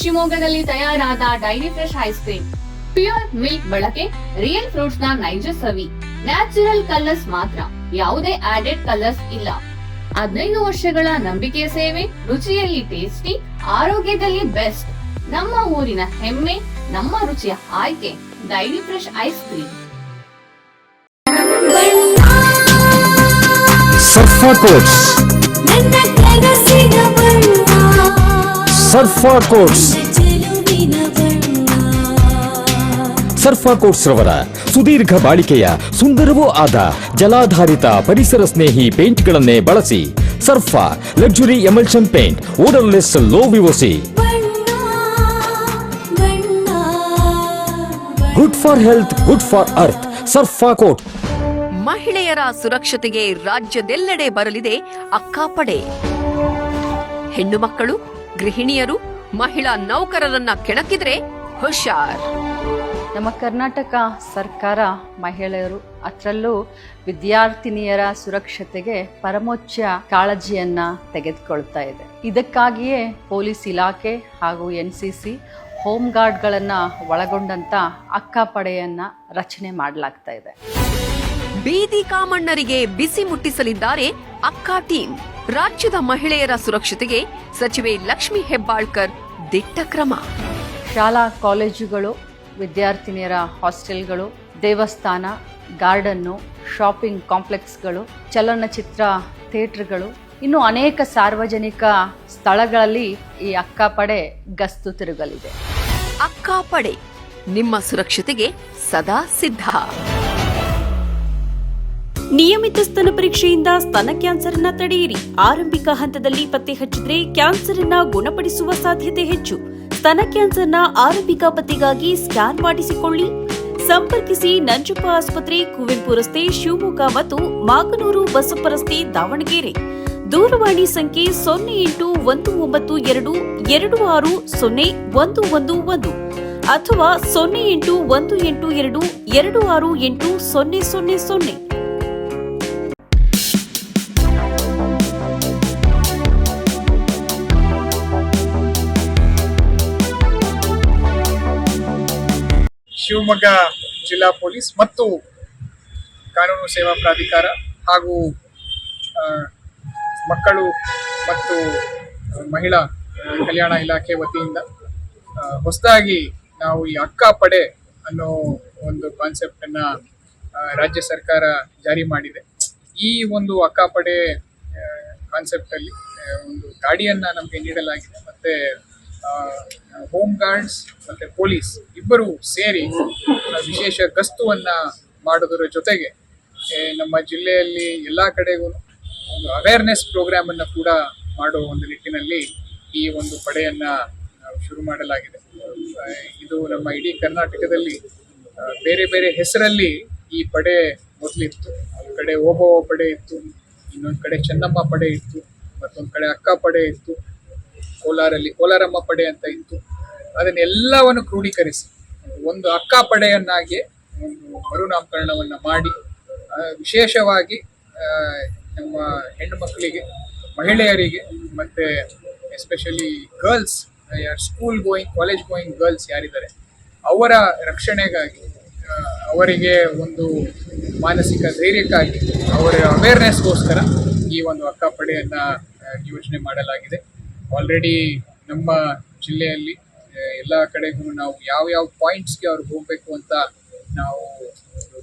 ಶಿವಮೊಗ್ಗದಲ್ಲಿ ತಯಾರಾದ dairy fresh ice cream. Pure milk ಬಳಕೆ, ರಿಯಲ್ ಫ್ರೂಟ್ಸ್ ನ ನೈಜ ಸವಿ, ನ್ಯಾಚುರಲ್ ಕಲರ್ಸ್ ಮಾತ್ರ, ಯಾವುದೇ ಆಡೆಡ್ ಕಲರ್ಸ್ ಇಲ್ಲ. 15 ವರ್ಷಗಳ ನಂಬಿಕೆಯ ಸೇವೆ, ರುಚಿಯಲ್ಲಿ ಟೇಸ್ಟಿ, ಆರೋಗ್ಯದಲ್ಲಿ ಬೆಸ್ಟ್. ನಮ್ಮ ಊರಿನ ಹೆಮ್ಮೆ, ನಮ್ಮ ರುಚಿಯ ಆಯ್ಕೆ dairy fresh ice cream. ಸರ್ಫಾ quotes, ಸರ್ಫಾ quotes, ಸರ್ಫಾ quotes ರವರ ಸುದೀರ್ಘ ಬಾಳಿಕೆಯ ಸುಂದರವೂ ಆದ ಜಲಾಧಾರಿತ ಪರಿಸರ ಸ್ನೇಹಿ ಪೇಂಟ್ಗಳನ್ನೇ ಬಳಸಿ. Surfa luxury emulsion paint, odourless, low VOC, good for health, good for earth. Surfa coat. ಮಹಿಳೆಯರ ಸುರಕ್ಷತೆಗೆ ರಾಜ್ಯದೆಲ್ಲೆಡೆ ಬರಲಿದೆ ಅಕ್ಕಾಪಡೆ. ಹೆಣ್ಣು ಮಕ್ಕಳು, ಗೃಹಿಣಿಯರು, ಮಹಿಳಾ ನೌಕರರನ್ನ ಕೆಣಕಿದ್ರೆ ಹುಷಾರ್. ನಮ್ಮ ಕರ್ನಾಟಕ ಸರ್ಕಾರ ಮಹಿಳೆಯರು, ಅದರಲ್ಲೂ ವಿದ್ಯಾರ್ಥಿನಿಯರ ಸುರಕ್ಷತೆಗೆ ಪರಮೋಚ್ಚ ಕಾಳಜಿಯನ್ನ ತೆಗೆದುಕೊಳ್ತಾ ಇದೆ. ಇದಕ್ಕಾಗಿಯೇ ಪೊಲೀಸ್ ಇಲಾಖೆ ಹಾಗೂ NCC ಹೋಮ್ ಗಾರ್ಡ್ಗಳನ್ನ ಒಳಗೊಂಡಂತ ಅಕ್ಕಾಪಡೆಯನ್ನ ರಚನೆ ಮಾಡಲಾಗ್ತಾ ಇದೆ. ಬೀದಿ ಕಾಮಣ್ಣರಿಗೆ ಬಿಸಿ ಮುಟ್ಟಿಸಲಿದ್ದಾರೆ ಅಕ್ಕಾ ಟೀಮ್. ರಾಜ್ಯದ ಮಹಿಳೆಯರ ಸುರಕ್ಷತೆಗೆ ಸಚಿವೆ ಲಕ್ಷ್ಮಿ ಹೆಬ್ಬಾಳ್ಕರ್ ದಿಟ್ಟ ಕ್ರಮ. ಶಾಲಾ ಕಾಲೇಜುಗಳು, ವಿದ್ಯಾರ್ಥಿನಿಯರ ಹಾಸ್ಟೆಲ್ಗಳು, ದೇವಸ್ಥಾನ, ಗಾರ್ಡನ್ನು, ಶಾಪಿಂಗ್ ಕಾಂಪ್ಲೆಕ್ಸ್ಗಳು, ಚಲನಚಿತ್ರ ಥಿಯೇಟರ್ಗಳು, ಇನ್ನು ಅನೇಕ ಸಾರ್ವಜನಿಕ ಸ್ಥಳಗಳಲ್ಲಿ ಈ ಅಕ್ಕಾಪಡೆ ಗಸ್ತು ತಿರುಗಲಿದೆ. ಅಕ್ಕಾಪಡೆ, ನಿಮ್ಮ ಸುರಕ್ಷತೆಗೆ ಸದಾ ಸಿದ್ಧ. ನಿಯಮಿತ ಸ್ತನ ಪರೀಕ್ಷೆಯಿಂದ ಸ್ತನ ಕ್ಯಾನ್ಸರ್ ಅನ್ನ ತಡೆಯಿರಿ. ಆರಂಭಿಕ ಹಂತದಲ್ಲಿ ಪತ್ತೆ ಹಚ್ಚಿದ್ರೆ ಕ್ಯಾನ್ಸರ್ ಅನ್ನ ಗುಣಪಡಿಸುವ ಸಾಧ್ಯತೆ ಹೆಚ್ಚು. ಸ್ತನ ಕ್ಯಾನ್ಸರ್ನ ಆರಂಭಿಕ ಪತ್ತೆಗಾಗಿ ಸ್ಕ್ಯಾನ್ ಮಾಡಿಸಿಕೊಳ್ಳಿ. ಸಂಪರ್ಕಿಸಿ ನಂಜಪ್ಪ ಆಸ್ಪತ್ರೆ, ಕುವೆಂಪು ರಸ್ತೆ, ಶಿವಮೊಗ್ಗ ಮತ್ತು ಮಾಗನೂರು ಬಸಪ್ಪ ರಸ್ತೆ, ದಾವಣಗೆರೆ. ದೂರವಾಣಿ ಸಂಖ್ಯೆ 0812260111 ಅಥವಾ 081822680000. ಶಿವಮೊಗ್ಗ ಜಿಲ್ಲಾ ಪೊಲೀಸ್ ಮತ್ತು ಕಾನೂನು ಸೇವಾ ಪ್ರಾಧಿಕಾರ ಹಾಗೂ ಮಕ್ಕಳು ಮತ್ತು ಮಹಿಳಾ ಕಲ್ಯಾಣ ಇಲಾಖೆ ವತಿಯಿಂದ ಹೊಸದಾಗಿ ನಾವು ಈ ಅಕ್ಕಾಪಡೆ ಅನ್ನೋ ಒಂದು ಕಾನ್ಸೆಪ್ಟನ್ನು ರಾಜ್ಯ ಸರ್ಕಾರ ಜಾರಿ ಮಾಡಿದೆ. ಈ ಒಂದು ಅಕ್ಕಾಪಡೆ ಕಾನ್ಸೆಪ್ಟಲ್ಲಿ ಒಂದು ಗಾಡಿಯನ್ನು ನಮಗೆ ನೀಡಲಾಗಿದೆ. ಮತ್ತು ಹೋಮ್ ಗಾರ್ಡ್ಸ್ ಮತ್ತು ಪೊಲೀಸ್ ಇಬ್ಬರು ಸೇರಿ ವಿಶೇಷ ಗಸ್ತುವನ್ನು ಮಾಡೋದರ ಜೊತೆಗೆ ನಮ್ಮ ಜಿಲ್ಲೆಯಲ್ಲಿ ಎಲ್ಲ ಕಡೆಗೂ ಒಂದು ಅವೇರ್ನೆಸ್ ಪ್ರೋಗ್ರಾಮನ್ನು ಕೂಡ ಮಾಡೋ ಒಂದು ನಿಟ್ಟಿನಲ್ಲಿ ಈ ಒಂದು ಪಡೆಯನ್ನು ಶುರು ಮಾಡಲಾಗಿದೆ. ಇದು ನಮ್ಮ ಇಡೀ ಕರ್ನಾಟಕದಲ್ಲಿ ಬೇರೆ ಬೇರೆ ಹೆಸರಲ್ಲಿ ಈ ಪಡೆ ಮೊದಲಿತ್ತು. ಒಂದು ಕಡೆ ಓಬವ್ವ ಪಡೆ ಇತ್ತು, ಇನ್ನೊಂದು ಕಡೆ ಚೆನ್ನಮ್ಮ ಪಡೆ ಇತ್ತು, ಮತ್ತೊಂದು ಕಡೆ ಅಕ್ಕ ಪಡೆ ಇತ್ತು, ಕೋಲಾರಲ್ಲಿ ಕೋಲಾರಮ್ಮ ಪಡೆ ಅಂತ ಇತ್ತು. ಅದನ್ನೆಲ್ಲವನ್ನು ಕ್ರೋಢೀಕರಿಸಿ ಒಂದು ಅಕ್ಕಾ ಪಡೆಯನ್ನಾಗಿ ಒಂದು ಮರುನಾಮಕರಣವನ್ನು ಮಾಡಿ ವಿಶೇಷವಾಗಿ ನಮ್ಮ ಹೆಣ್ಣು ಮಕ್ಕಳಿಗೆ, ಮಹಿಳೆಯರಿಗೆ ಮತ್ತು especially girls, school going, college going girls ಯಾರಿದ್ದಾರೆ ಅವರ ರಕ್ಷಣೆಗಾಗಿ, ಅವರಿಗೆ ಒಂದು ಮಾನಸಿಕ ಧೈರ್ಯಕ್ಕಾಗಿ, ಅವರ ಅವೇರ್ನೆಸ್ಗೋಸ್ಕರ ಈ ಒಂದು ಅಕ್ಕಾ ಪಡೆಯನ್ನು ಯೋಜನೆ ಮಾಡಲಾಗಿದೆ. ಆಲ್ರೆಡಿ ನಮ್ಮ ಜಿಲ್ಲೆಯಲ್ಲಿ ಎಲ್ಲ ಕಡೆಗೂ ನಾವು ಯಾವ ಪಾಯಿಂಟ್ಸ್ಗೆ ಅವ್ರಿಗೆ ಹೋಗಬೇಕು ಅಂತ ನಾವು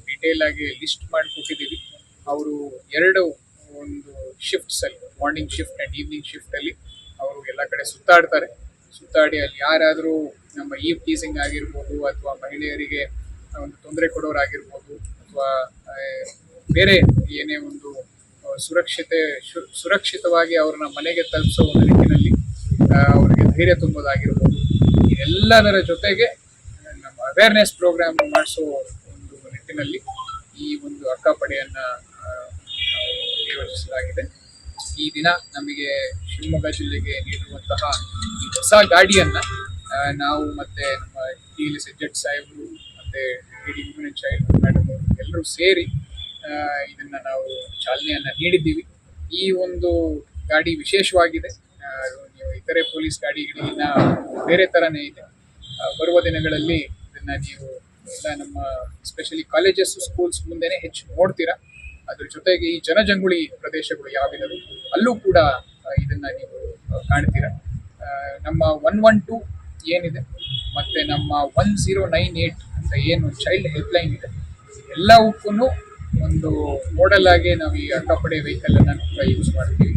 ಡೀಟೇಲ್ ಆಗಿ ಲಿಸ್ಟ್ ಮಾಡಿಕೊಟ್ಟಿದ್ದೀವಿ. ಅವರು ಒಂದು ಶಿಫ್ಟ್ಸಲ್ಲಿ, ಮಾರ್ನಿಂಗ್ ಶಿಫ್ಟ್ ಆ್ಯಂಡ್ ಈವ್ನಿಂಗ್ ಶಿಫ್ಟಲ್ಲಿ ಅವರು ಎಲ್ಲ ಕಡೆ ಸುತ್ತಾಡಿ ಅಲ್ಲಿ ಯಾರಾದರೂ ನಮ್ಮ ಈವ್ ಟೀಸಿಂಗ್ ಆಗಿರ್ಬೋದು, ಅಥವಾ ಮಹಿಳೆಯರಿಗೆ ಒಂದು ತೊಂದರೆ ಕೊಡೋರಾಗಿರ್ಬೋದು, ಅಥವಾ ಬೇರೆ ಏನೇ ಒಂದು ಸುರಕ್ಷಿತವಾಗಿ ಅವ್ರನ್ನ ಮನೆಗೆ ತಲುಪಿಸೋ ಒಂದು ನಿಟ್ಟಿನಲ್ಲಿ ಅವರಿಗೆ ಧೈರ್ಯ ತುಂಬೋದಾಗಿರ್ಬೋದು, ಎಲ್ಲದರ ಜೊತೆಗೆ ನಮ್ಮ ಅವೇರ್ನೆಸ್ ಪ್ರೋಗ್ರಾಮ್ ಮಾಡಿಸೋ ಒಂದು ನಿಟ್ಟಿನಲ್ಲಿ ಈ ಒಂದು ಅಕ್ಕಾ ಪಡೆಯನ್ನು ನಿಯೋಜಿಸಲಾಗಿದೆ. ಈ ದಿನ ನಮಗೆ ಶಿವಮೊಗ್ಗ ಜಿಲ್ಲೆಗೆ ನೀಡಿರುವಂತಹ ಈ ಹೊಸ ಗಾಡಿಯನ್ನು ನಾವು ಮತ್ತೆ ನಮ್ಮ TLS ಸಾಹೇಬರು ಮತ್ತು D women and child madam ಎಲ್ಲರೂ ಸೇರಿ ಇದನ್ನು ನಾವು ಚಾಲನೆಯನ್ನು ನೀಡಿದ್ದೀವಿ. ಈ ಒಂದು ಗಾಡಿ ವಿಶೇಷವಾಗಿದೆ. ನೀವು ಇತರೆ ಪೊಲೀಸ್ ಗಾಡಿಗಳಿಗಿನ್ನ ಬೇರೆ ಥರನೇ ಇದೆ. ಬರುವ ದಿನಗಳಲ್ಲಿ ಇದನ್ನು ನೀವು ಎಲ್ಲ ನಮ್ಮ ಎಸ್ಪೆಷಲಿ ಕಾಲೇಜಸ್ ಸ್ಕೂಲ್ಸ್ ಮುಂದೆನೇ ಹೆಚ್ಚು ನೋಡ್ತೀರಾ. ಅದ್ರ ಜೊತೆಗೆ ಈ ಜನಜಂಗುಳಿ ಪ್ರದೇಶಗಳು ಯಾವಿದಾವೆ ಅಲ್ಲೂ ಕೂಡ ಇದನ್ನು ನೀವು ಕಾಣ್ತೀರಾ. ನಮ್ಮ 112 ಏನಿದೆ ಮತ್ತು ನಮ್ಮ 1098 ಅಂತ ಏನು ಚೈಲ್ಡ್ ಹೆಲ್ಪ್ಲೈನ್ ಇದೆ, ಎಲ್ಲವಕ್ಕೂ ಒಂದು ಮೋಡಲ್ ಆಗಿ ನಾವು ಈ ಅಕ್ಕಾಪಡೆ ವೆಹಿಕಲನ್ನು ಕೂಡ ಯೂಸ್ ಮಾಡ್ತೀವಿ.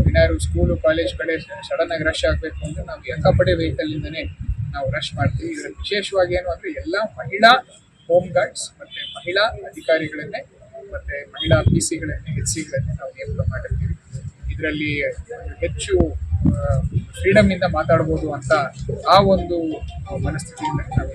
ಏನಾದ್ರು ಸ್ಕೂಲು ಕಾಲೇಜ್ ಕಡೆ ಸಡನ್ನಾಗಿ ರಶ್ ಆಗಬೇಕು ಅಂದರೆ ನಾವು ಈ ಅಕ್ಕಾಪಡೆ ವೆಹಿಕಲಿಂದನೇ ನಾವು ರಶ್ ಮಾಡ್ತೀವಿ. ಇದರ ವಿಶೇಷವಾಗಿ ಏನು ಅಂದರೆ ಎಲ್ಲ ಮಹಿಳಾ ಹೋಮ್ ಗಾರ್ಡ್ಸ್ ಮತ್ತು ಮಹಿಳಾ ಅಧಿಕಾರಿಗಳನ್ನೇ ಮತ್ತು ಮಹಿಳಾ PC ಗಳನ್ನೇ HC ಗಳನ್ನೇ ನಾವು ನೇಮಕ ಮಾಡಿರ್ತೀವಿ. ಇದರಲ್ಲಿ ಹೆಚ್ಚು ಫ್ರೀಡಮ್ನಿಂದ ಮಾತಾಡ್ಬೋದು ಅಂತ ಆ ಒಂದು ಮನಸ್ಥಿತಿಯಿಂದ ನಾವು